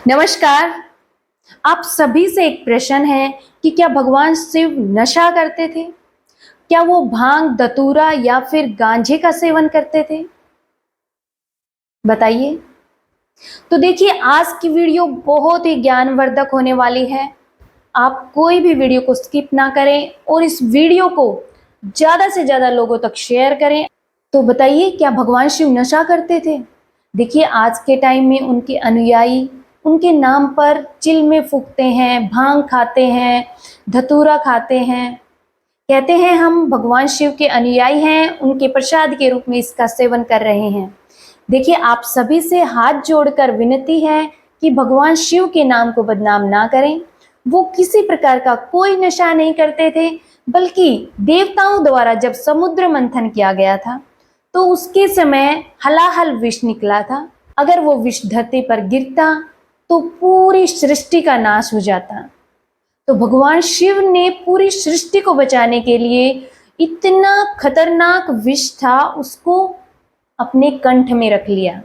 नमस्कार। आप सभी से एक प्रश्न है कि क्या भगवान शिव नशा करते थे? क्या वो भांग, धतूरा या फिर गांजे का सेवन करते थे? बताइए। तो देखिए, आज की वीडियो बहुत ही ज्ञानवर्धक होने वाली है। आप कोई भी वीडियो को स्किप ना करें और इस वीडियो को ज़्यादा से ज़्यादा लोगों तक शेयर करें। तो बताइए, क्या भगवान शिव नशा करते थे? देखिए, आज के टाइम में उनके अनुयायी उनके नाम पर चिलमे फूकते हैं, भांग खाते हैं, धतूरा खाते हैं। कहते हैं हम भगवान शिव के अनुयायी हैं, उनके प्रसाद के रूप में इसका सेवन कर रहे हैं। देखिए, आप सभी से हाथ जोड़कर विनती है कि भगवान शिव के नाम को बदनाम ना करें। वो किसी प्रकार का कोई नशा नहीं करते थे, बल्कि देवताओं द्वारा जब समुद्र मंथन किया गया था तो उसके समय हलाहल विष निकला था। अगर वो विष धरती पर गिरता तो पूरी सृष्टि का नाश हो जाता। तो भगवान शिव ने पूरी सृष्टि को बचाने के लिए इतना खतरनाक विष था, उसको अपने कंठ में रख लिया।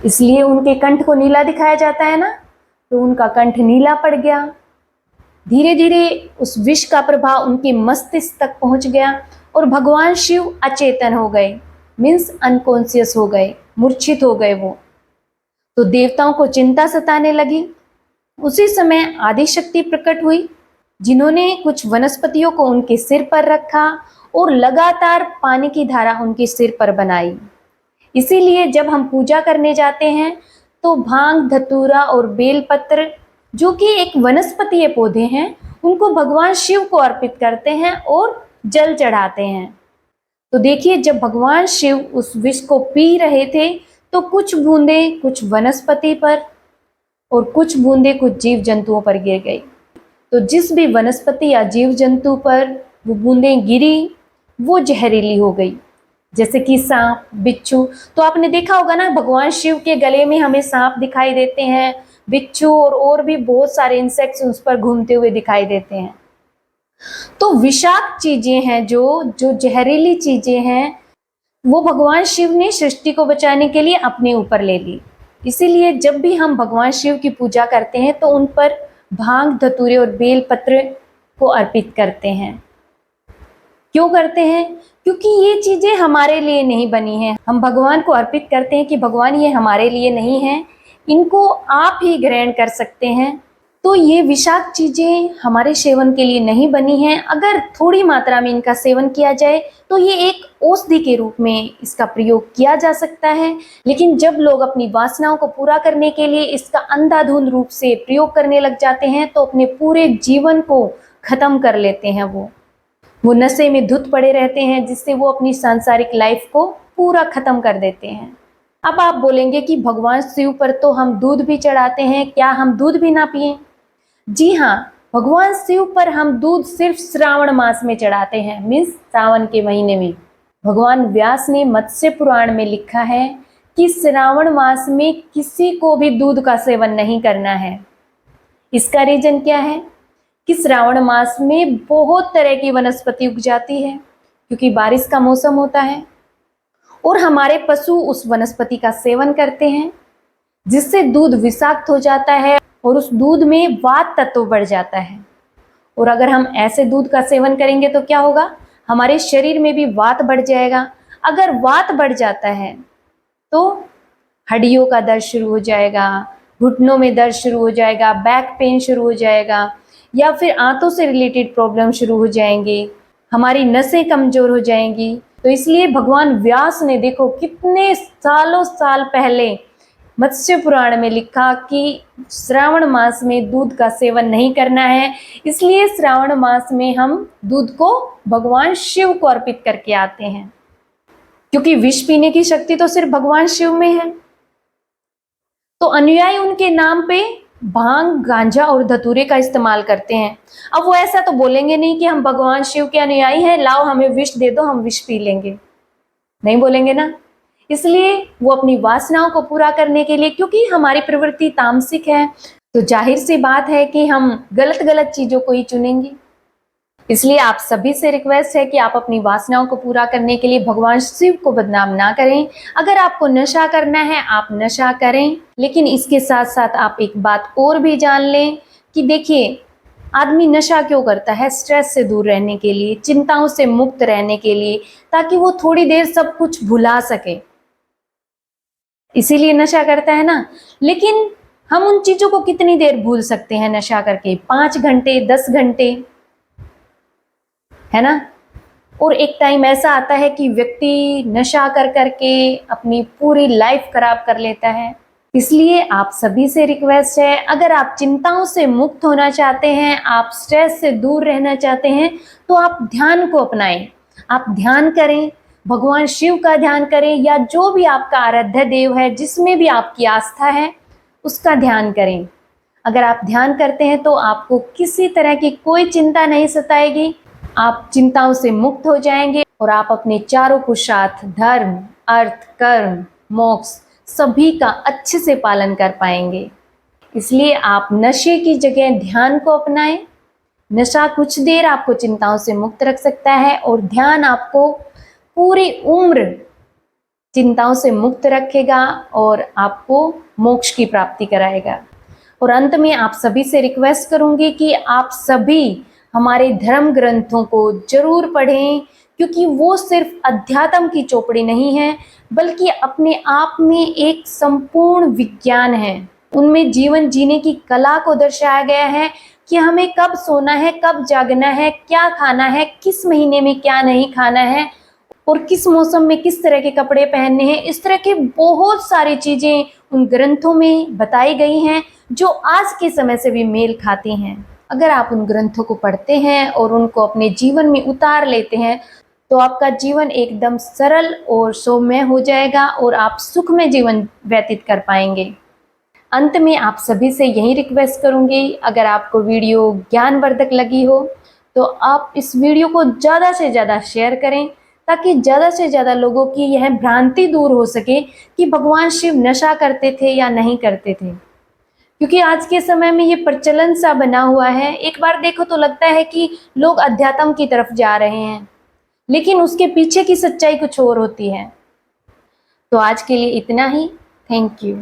इसलिए उनके कंठ को नीला दिखाया जाता है ना, तो उनका कंठ नीला पड़ गया। धीरे धीरे उस विष का प्रभाव उनके मस्तिष्क तक पहुंच गया और भगवान शिव अचेतन हो गए, मीन्स अनकॉन्शियस हो गए, मूर्छित हो गए वो। तो देवताओं को चिंता सताने लगी। उसी समय आदिशक्ति प्रकट हुई, जिन्होंने कुछ वनस्पतियों को उनके सिर पर रखा और लगातार पानी की धारा उनके सिर पर बनाई। इसीलिए जब हम पूजा करने जाते हैं तो भांग, धतूरा और बेलपत्र, जो कि एक वनस्पतीय पौधे हैं, उनको भगवान शिव को अर्पित करते हैं और जल चढ़ाते हैं। तो देखिए, जब भगवान शिव उस विष को पी रहे थे तो कुछ बूंदें कुछ वनस्पति पर और कुछ बूंदें कुछ जीव जंतुओं पर गिर गई। तो जिस भी वनस्पति या जीव जंतु पर वो बूंदें गिरी वो जहरीली हो गई, जैसे कि सांप, बिच्छू। तो आपने देखा होगा ना, भगवान शिव के गले में हमें सांप दिखाई देते हैं, बिच्छू और भी बहुत सारे इंसेक्ट्स उस पर घूमते हुए दिखाई देते हैं। तो विषाक्त चीजें हैं, जो जहरीली चीजें हैं, वो भगवान शिव ने सृष्टि को बचाने के लिए अपने ऊपर ले ली। इसीलिए जब भी हम भगवान शिव की पूजा करते हैं तो उन पर भांग, धतूरे और बेल पत्र को अर्पित करते हैं। क्यों करते हैं? क्योंकि ये चीजें हमारे लिए नहीं बनी हैं। हम भगवान को अर्पित करते हैं कि भगवान ये हमारे लिए नहीं है, इनको आप ही ग्रहण कर सकते हैं। तो ये विषाक्त चीजें हमारे सेवन के लिए नहीं बनी हैं। अगर थोड़ी मात्रा में इनका सेवन किया जाए तो ये एक औषधि के रूप में इसका प्रयोग किया जा सकता है। लेकिन जब लोग अपनी वासनाओं को पूरा करने के लिए इसका अंधाधुंध रूप से प्रयोग करने लग जाते हैं तो अपने पूरे जीवन को खत्म कर लेते हैं। वो नशे में धुत पड़े रहते हैं, जिससे वो अपनी सांसारिक लाइफ को पूरा खत्म कर देते हैं। अब आप बोलेंगे कि भगवान शिव पर तो हम दूध भी चढ़ाते हैं, क्या हम दूध भी ना पिएं? जी हाँ, भगवान शिव पर हम दूध सिर्फ श्रावण मास में चढ़ाते हैं, मीन्स सावन के महीने में। भगवान व्यास ने मत्स्य पुराण में लिखा है कि श्रावण मास में किसी को भी दूध का सेवन नहीं करना है। इसका रीजन क्या है कि श्रावण मास में बहुत तरह की वनस्पति उग जाती है, क्योंकि बारिश का मौसम होता है और हमारे पशु उस वनस्पति का सेवन करते हैं, जिससे दूध विषाक्त हो जाता है और उस दूध में वात तत्व बढ़ जाता है। और अगर हम ऐसे दूध का सेवन करेंगे तो क्या होगा? हमारे शरीर में भी वात बढ़ जाएगा। अगर वात बढ़ जाता है तो हड्डियों का दर्द शुरू हो जाएगा, घुटनों में दर्द शुरू हो जाएगा, बैक पेन शुरू हो जाएगा, या फिर आंतों से रिलेटेड प्रॉब्लम शुरू हो जाएंगी, हमारी नसें कमजोर हो जाएंगी। तो इसलिए भगवान व्यास ने देखो कितने सालों साल पहले मत्स्य पुराण में लिखा कि श्रावण मास में दूध का सेवन नहीं करना है। इसलिए श्रावण मास में हम दूध को भगवान शिव को अर्पित करके आते हैं, क्योंकि विष पीने की शक्ति तो सिर्फ भगवान शिव में है। तो अनुयायी उनके नाम पे भांग, गांजा और धतूरे का इस्तेमाल करते हैं। अब वो ऐसा तो बोलेंगे नहीं कि हम भगवान शिव के अनुयायी हैं, लाओ हमें विष दे दो, हम विष पी लेंगे। नहीं बोलेंगे ना। इसलिए वो अपनी वासनाओं को पूरा करने के लिए, क्योंकि हमारी प्रवृत्ति तामसिक है, तो जाहिर सी बात है कि हम गलत गलत चीजों को ही चुनेंगे। इसलिए आप सभी से रिक्वेस्ट है कि आप अपनी वासनाओं को पूरा करने के लिए भगवान शिव को बदनाम ना करें। अगर आपको नशा करना है आप नशा करें, लेकिन इसके साथ साथ आप एक बात और भी जान लें कि देखिए, आदमी नशा क्यों करता है? स्ट्रेस से दूर रहने के लिए, चिंताओं से मुक्त रहने के लिए, ताकि वो थोड़ी देर सब कुछ भुला सके, इसीलिए नशा करता है ना। लेकिन हम उन चीजों को कितनी देर भूल सकते हैं नशा करके? 5 घंटे, 10 घंटे, है ना। और एक टाइम ऐसा आता है कि व्यक्ति नशा कर करके अपनी पूरी लाइफ खराब कर लेता है। इसलिए आप सभी से रिक्वेस्ट है, अगर आप चिंताओं से मुक्त होना चाहते हैं, आप स्ट्रेस से दूर रहना चाहते हैं, तो आप ध्यान को अपनाएं। आप ध्यान करें, भगवान शिव का ध्यान करें, या जो भी आपका आराध्य देव है, जिसमें भी आपकी आस्था है, उसका ध्यान करें। अगर आप ध्यान करते हैं तो आपको किसी तरह की कोई चिंता नहीं सताएगी, आप चिंताओं से मुक्त हो जाएंगे और आप अपने चारों पुरुषार्थ, धर्म, अर्थ, कर्म, मोक्ष सभी का अच्छे से पालन कर पाएंगे। इसलिए आप नशे की जगह ध्यान को अपनाएं। नशा कुछ देर आपको चिंताओं से मुक्त रख सकता है और ध्यान आपको पूरी उम्र चिंताओं से मुक्त रखेगा और आपको मोक्ष की प्राप्ति कराएगा। और अंत में आप सभी से रिक्वेस्ट करूंगी कि आप सभी हमारे धर्म ग्रंथों को जरूर पढ़ें, क्योंकि वो सिर्फ अध्यात्म की चौपड़ी नहीं है, बल्कि अपने आप में एक संपूर्ण विज्ञान है। उनमें जीवन जीने की कला को दर्शाया गया है कि हमें कब सोना है, कब जागना है, क्या खाना है, किस महीने में क्या नहीं खाना है, और किस मौसम में किस तरह के कपड़े पहनने हैं। इस तरह के बहुत सारी चीजें उन ग्रंथों में बताई गई हैं, जो आज के समय से भी मेल खाती हैं। अगर आप उन ग्रंथों को पढ़ते हैं और उनको अपने जीवन में उतार लेते हैं, तो आपका जीवन एकदम सरल और सौम्य हो जाएगा और आप सुखमय जीवन व्यतीत कर पाएंगे। अंत में आप सभी से यही रिक्वेस्ट करूंगी, अगर आपको वीडियो ज्ञानवर्धक लगी हो तो आप इस वीडियो को ज़्यादा से ज़्यादा शेयर करें, ताकि ज़्यादा से ज़्यादा लोगों की यह भ्रांति दूर हो सके कि भगवान शिव नशा करते थे या नहीं करते थे। क्योंकि आज के समय में ये प्रचलन सा बना हुआ है, एक बार देखो तो लगता है कि लोग अध्यात्म की तरफ जा रहे हैं, लेकिन उसके पीछे की सच्चाई कुछ और होती है। तो आज के लिए इतना ही। Thank you.